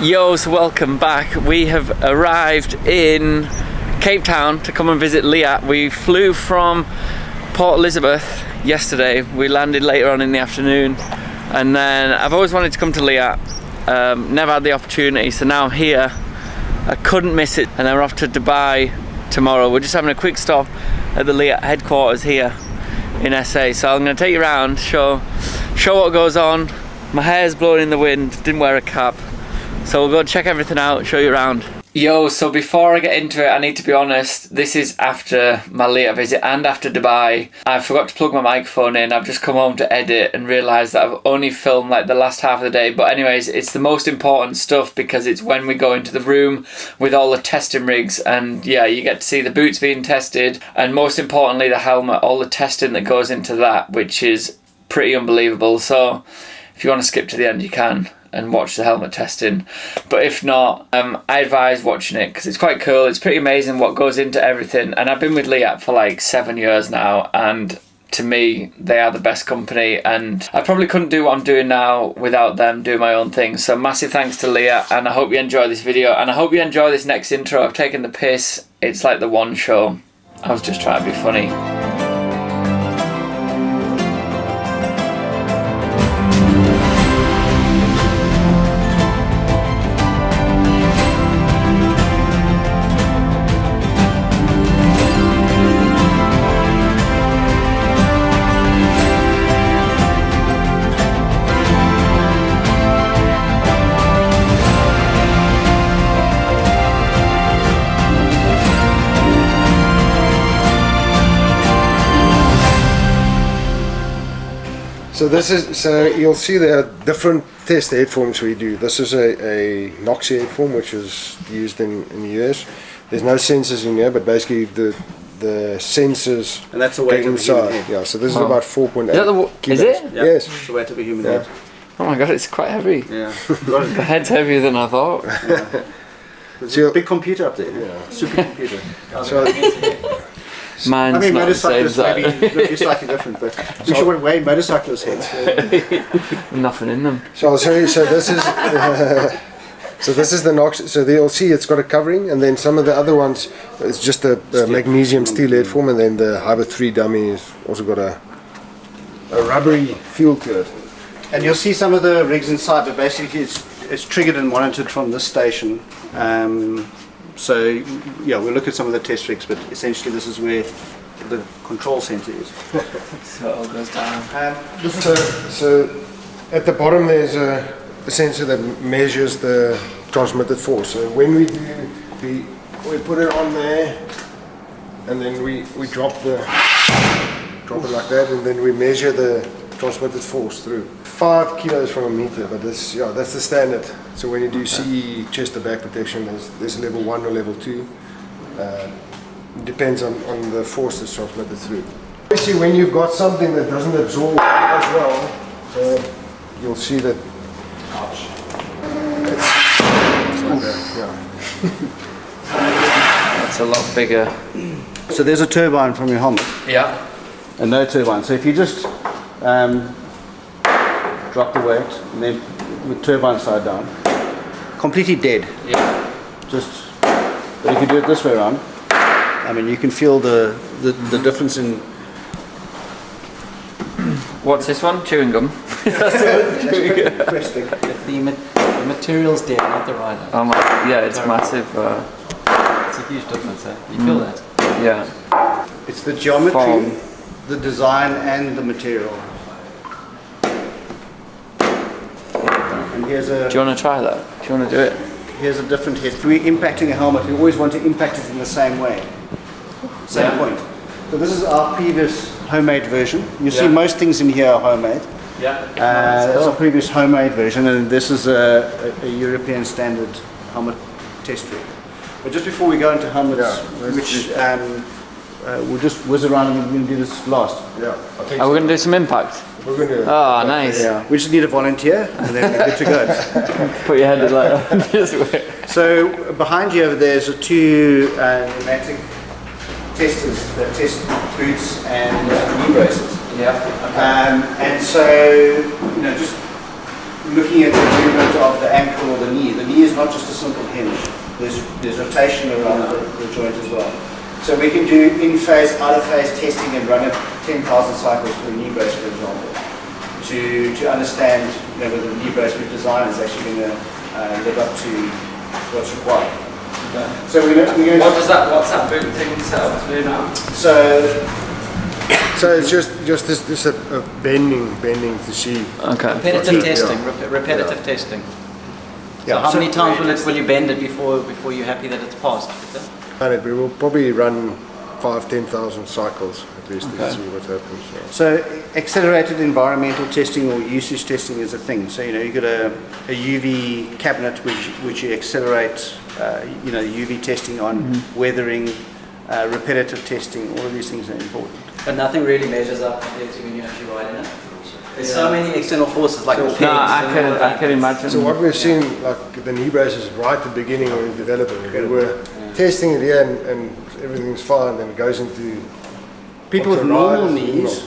Yo, so welcome back. We have arrived in Cape Town to come and visit Leatt. We flew from Port Elizabeth yesterday. We landed later on in the afternoon, and then I've always wanted to come to Leatt. Never had the opportunity, so now I'm here. I couldn't miss it, and then we're off to Dubai tomorrow. We're just having a quick stop at the Leatt headquarters here in SA. So I'm going to take you around, show what goes on. My hair's blowing in the wind, didn't wear a cap. So we'll go check everything out, show you around. Yo, so before I get into it, I need to be honest, this is after my Leatt visit and after Dubai. I forgot to plug my microphone in. I've just come home to edit and realised that I've only filmed like the last half of the day. But anyways, it's the most important stuff because it's when we go into the room with all the testing rigs, and yeah, you get to see the boots being tested, and most importantly the helmet, all the testing that goes into that, which is pretty unbelievable. So if you want to skip to the end, you can and watch the helmet testing, but if not, I advise watching it because it's quite cool. It's pretty amazing what goes into everything, and I've been with Leatt for like 7 years now, and to me they are the best company, and I probably couldn't do what I'm doing now without them doing my own thing. So massive thanks to Leatt, and I hope you enjoy this video, and I hope you enjoy this next intro. I've taken the piss. It's like the one show. I was just trying to be funny. So you'll see there are different test headforms we do. This is a Noxy headform, which is used in the US. There's no sensors in here, but basically the sensors, and that's the weight of a human head. Yeah, so this is about 4.8 kilos. Is it? Yeah, yes. It's the weight of a human head. Oh my god, it's quite heavy. Yeah. The head's heavier than I thought. Yeah. There's a big computer up there. Yeah. Supercomputer. Mine's I mean, not motorcyclists the same, maybe slightly different, but we should weigh motorcyclists' heads. Nothing in them. So I'll show you. So this is this is the Nox. So you'll see it's got a covering, and then some of the other ones it's just a magnesium steel headform, and then the Hybrid 3 dummy has also got a rubbery feel to it. And you'll see some of the rigs inside, but basically it's triggered and monitored from this station. So yeah, we'll look at some of the test rigs, but essentially this is where the control center is. So it all goes down. So at the bottom there's a sensor that measures the transmitted force. So when we do, we put it on there, and then we drop it like that, and then we measure the transmitted force through 5 kilos from a meter. But that's the standard. So when you do CE chest to back protection, there's level 1 or level 2. It depends on the force that's transmitted through. Obviously, when you've got something that doesn't absorb as well, you'll see that it's like that, yeah. That's a lot bigger. So there's a turbine from your helmet. Yeah. And no turbine. So if you just drop the weight and then with turbine side down, completely dead. Yeah. But if you do it this way around, I mean, you can feel the difference in. What's this one? Chewing gum. That's the material's dead, not the rider. Oh my, yeah, it's massive. It's a huge difference, eh? You feel that? Yeah. It's the geometry, Form. the design, and the material. And here's a. Do you want to try that? Do you want to do it? Here's a different head. If we're impacting a helmet, we always want to impact it in the same way. Same point. So this is our previous homemade version. You see most things in here are homemade. Yeah. That's a previous homemade version, and this is a European standard helmet test rig. But just before we go into helmets, which we'll just whiz around and we're going to do this last. Yeah. Are we going to do some impact? We're going to. Oh, nice. Yeah. We just need a volunteer, and then we're good to go. Put your head like this way. So behind you over there is 2 pneumatic testers that test boots and knee braces. Yeah. And so, just looking at the movement of the ankle or the knee. The knee is not just a simple hinge. There's rotation around the joint as well. So we can do in-phase, out-of-phase testing and run it 10,000 cycles for a knee brace, for example, to understand whether the knee brace we've designed is actually going to live up to what's required. Okay. So we're going to What's that boot thing set up to do now? So it's just this bending to see. Okay. Repetitive testing. Repetitive testing. Yeah. So how many times will you bend it before you're happy that it's passed? And we will probably run 5,000-10,000 cycles at least to see what happens. So accelerated environmental testing or usage testing is a thing. So you've got a UV cabinet which you accelerate, UV testing on weathering, repetitive testing. All of these things are important. But nothing really measures up compared to when you're actually riding it. There's so many external forces like the pegs. No, I can imagine. So what we've seen, like the knee braces, right at the beginning when we developed it, we were testing it here and everything's fine. Then it goes into People with normal knees,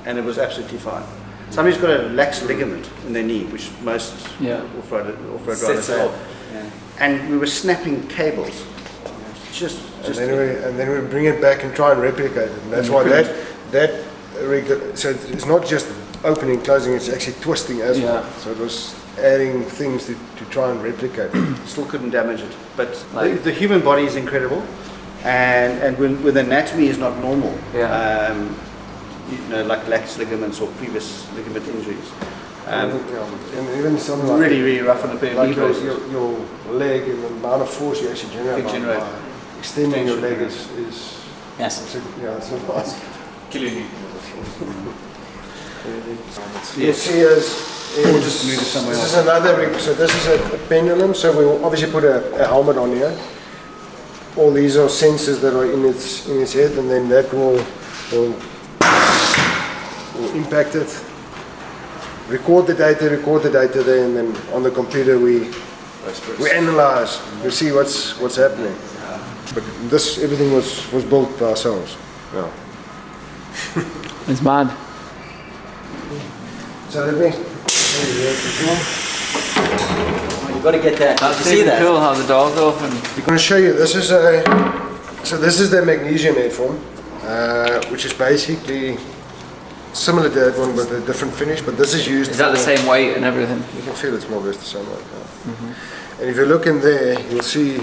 and it was absolutely fine. Somebody's got a lax ligament in their knee, which most off-road riders have. Yeah. And we were snapping cables. And then we bring it back and try and replicate it. And that's why so it's not just opening, closing, it's actually twisting as well. So it was adding things to try and replicate it. Still couldn't damage it. But the human body is incredible. And when the anatomy is not normal, like lax ligaments or previous ligament injuries. And even something like really rough on the pair. Like your leg and the amount of force you actually generate by extending your leg is massive. It's a nice. Killing You see this is another rig. So this is a pendulum. So we will obviously put a helmet on here. All these are sensors that are in its head, and then that will impact it. Record the data there, and then on the computer we analyze. We see what's happening. But everything was built by ourselves. Yeah. It's mad. So let me. You've got to get that. That's you see that? cool how the door's open. I'm going to show you. This is the magnesium headform, which is basically similar to that one with a different finish, but this is used. Is that the same weight and everything? You can feel it's more or less the same weight. And if you look in there, you'll see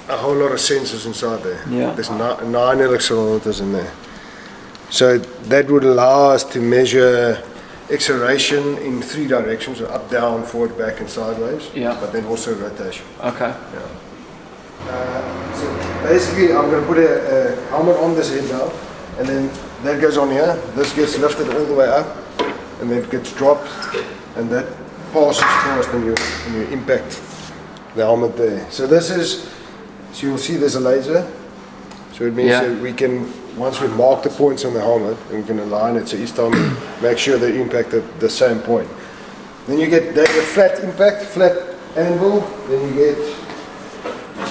a whole lot of sensors inside there. Yeah. There's 9 accelerometers in there. So that would allow us to measure acceleration in 3 directions: so up, down, forward, back, and sideways. Yeah. But then also rotation. Okay. So basically, I'm going to put a helmet on this head now, and then that goes on here. This gets lifted all the way up, and then it gets dropped, and that passes past when you impact the helmet there. So so you'll see there's a laser. So it means that we can, once we mark the points on the helmet, and we can align it, so each time we make sure they impact at the same point. Then you get the flat impact, flat anvil, then you get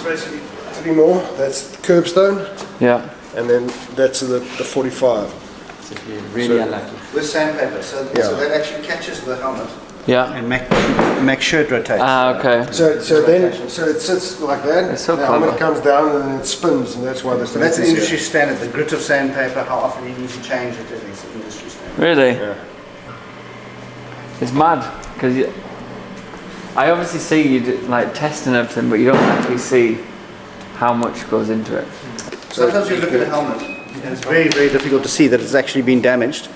basically 3 more. That's curbstone. Yeah. And then that's the 45. So if you're really unlucky. With sandpaper, so that actually catches the helmet. Yeah. And make sure it rotates. Okay. So it sits like that. It's so the helmet comes down and then it spins, and that's why the that's the industry standard. The grit of sandpaper, how often you need to change it, is the industry standard. Really? Yeah. It's mad because I obviously see you like testing everything, but you don't actually see how much goes into it. Sometimes you look at a helmet and it's very, very difficult to see that it's actually been damaged.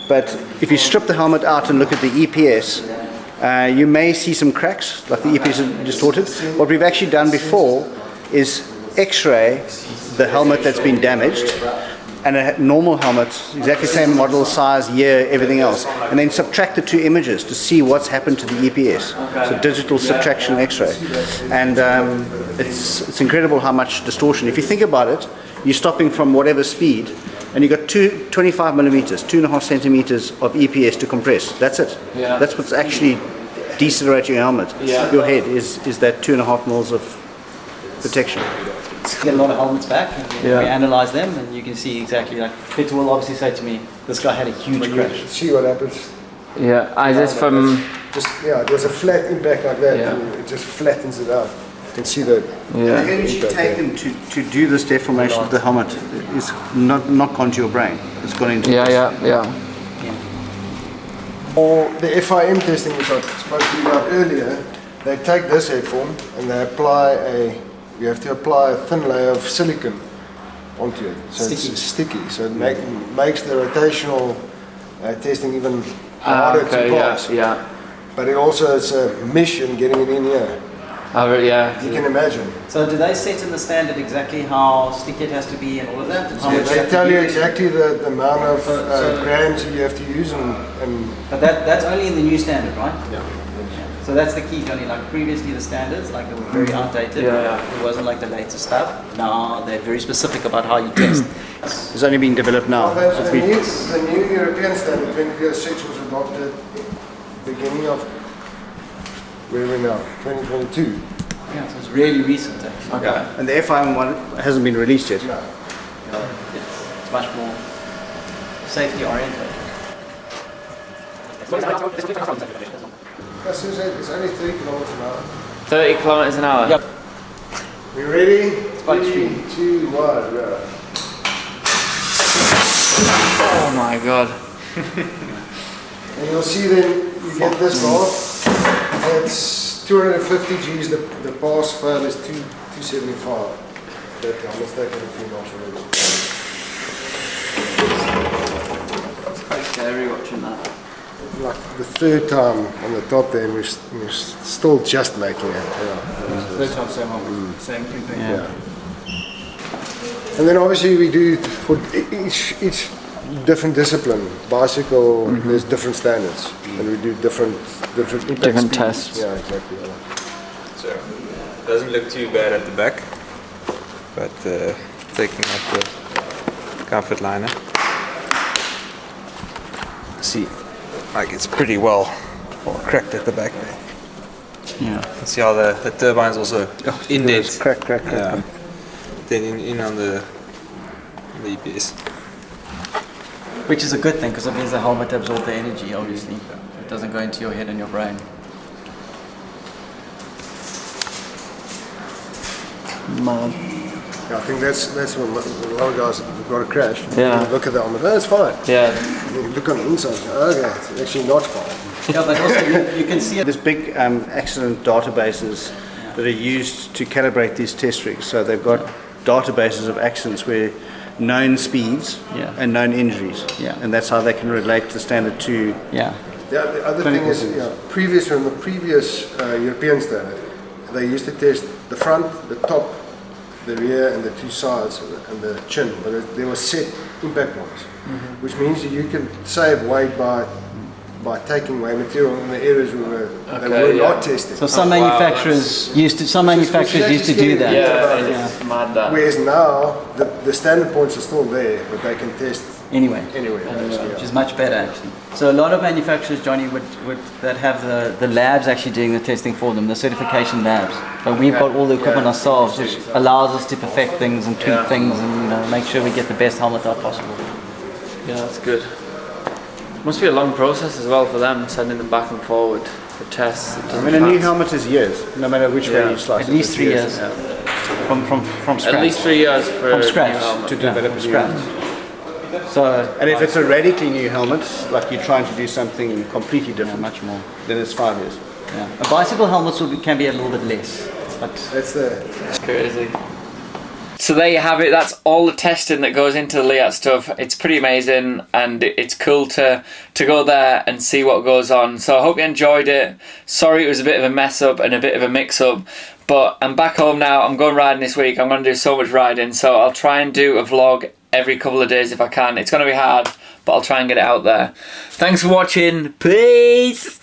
But if you strip the helmet out and look at the EPS, you may see some cracks, like the EPS is distorted. What we've actually done before is X-ray the helmet that's been damaged, and a normal helmet, exactly same model, size, year, everything else, and then subtract the 2 images to see what's happened to the EPS. So digital subtraction X-ray, and it's incredible how much distortion. If you think about it, you're stopping from whatever speed, and you've got 25 millimeters, 2.5 centimeters of EPS to compress. That's it. Yeah. That's what's actually decelerating your helmet. Yeah. Your head is that 2.5 mils of protection. Get a lot of helmets back, and we analyze them, and you can see exactly, like Peter will obviously say to me, this guy had a huge crash. See what happens. Yeah, is this from... Just there's a flat impact like that, Yeah. and it just flattens it out. You can see that. The Yeah. energy taken to do this deformation of the helmet is not gone to your brain. It's gone into Yeah. For the FIM testing, which I spoke to you about earlier, they take this head form and they apply you have to apply a thin layer of silicone onto it. So it's sticky. So it makes the rotational testing even harder to pass. Yeah. But it also is a mission getting it in here. Yeah. You can imagine. So do they set in the standard exactly how sticky it has to be and all of that? And how much They have tell to you use? exactly the amount of So- grams that you have to use and But that's only in the new standard, right? Yeah. So that's the key, Johnny. Like previously, the standards, like they were very outdated. Yeah. It wasn't like the latest stuff. Now they're very specific about how you test. It's only being developed now. the new European standard 2006 was adopted beginning of where are we now? 2022. Yeah, so it's really recent actually. Okay. And the FIM one hasn't been released yet. No. It's much more safety oriented. As I said, it's only 3 kilometers an hour. 30 kilometers an hour? Yep. We ready? It's quite 3, 2, 1, go. Oh my god. And you'll see then, you get this graph, it's 250 Gs, the pass fail is 275. That I'm mistaken if you're not sure. It's quite scary watching that. Like the third time on the top there, and we're still just making it. Third time same impact. Yeah. And then obviously we do for each different discipline. Bicycle, there's different standards, and we do different impact Different speeds. tests. Yeah, exactly. Yeah. So it doesn't look too bad at the back, but taking off the comfort liner, see, like it's pretty well cracked at the back there. Yeah. You can see how the turbine's also indent. Crack. Yeah. Then in on the EPS. Which is a good thing because it means the helmet absorbs the energy, obviously. It doesn't go into your head and your brain. Mad. Yeah, I think that's when a lot of guys have got a crash. Yeah. You look at the helmet, oh, it's fine. Yeah. And then you look on the inside, okay, it's actually not fine. Yeah, but also you can see it. There's big accident databases that are used to calibrate these test rigs. So they've got databases of accidents where known speeds Yeah. and known injuries. Yeah. And that's how they can relate the standard to. Yeah. The other thing is, from the previous European standard, they used to test the front, the top, the rear, and the two sides, and the chin. But there were set impact points, which means that you can save weight by taking away material in the areas where they were not tested. So some wow, manufacturers used to do that. Yeah, it's mad that. Whereas now the standard points are still there, but they can test Anyway. anywhere. basically, Which is much better actually. So a lot of manufacturers, Johnny, would that have the labs actually doing the testing for them, the certification labs. But we've got all the equipment ourselves, which allows us to perfect things and tweak things and make sure we get the best helmet out possible. Yeah, that's good. Must be a long process as well for them, sending them back and forward for tests. It I doesn't mean, a new pass. helmet is years, no matter which way you slice At it. least it's 3 years. Yeah. From scratch. At least 3 years for From a scratch. new helmet. To develop a from new scratch. So And if it's a radically new helmet, like you're trying to do something completely different, much more. then it's 5 years. Yeah. A bicycle helmets can be a little bit less, but That's the It's crazy. So there you have it. That's all the testing that goes into the Leatt stuff. It's pretty amazing, and it's cool to go there and see what goes on. So I hope you enjoyed it. Sorry it was a bit of a mess up and a bit of a mix up, but I'm back home now. I'm going riding this week. I'm going to do so much riding, so I'll try and do a vlog every couple of days if I can. It's going to be hard, but I'll try and get it out there. Thanks for watching. Peace.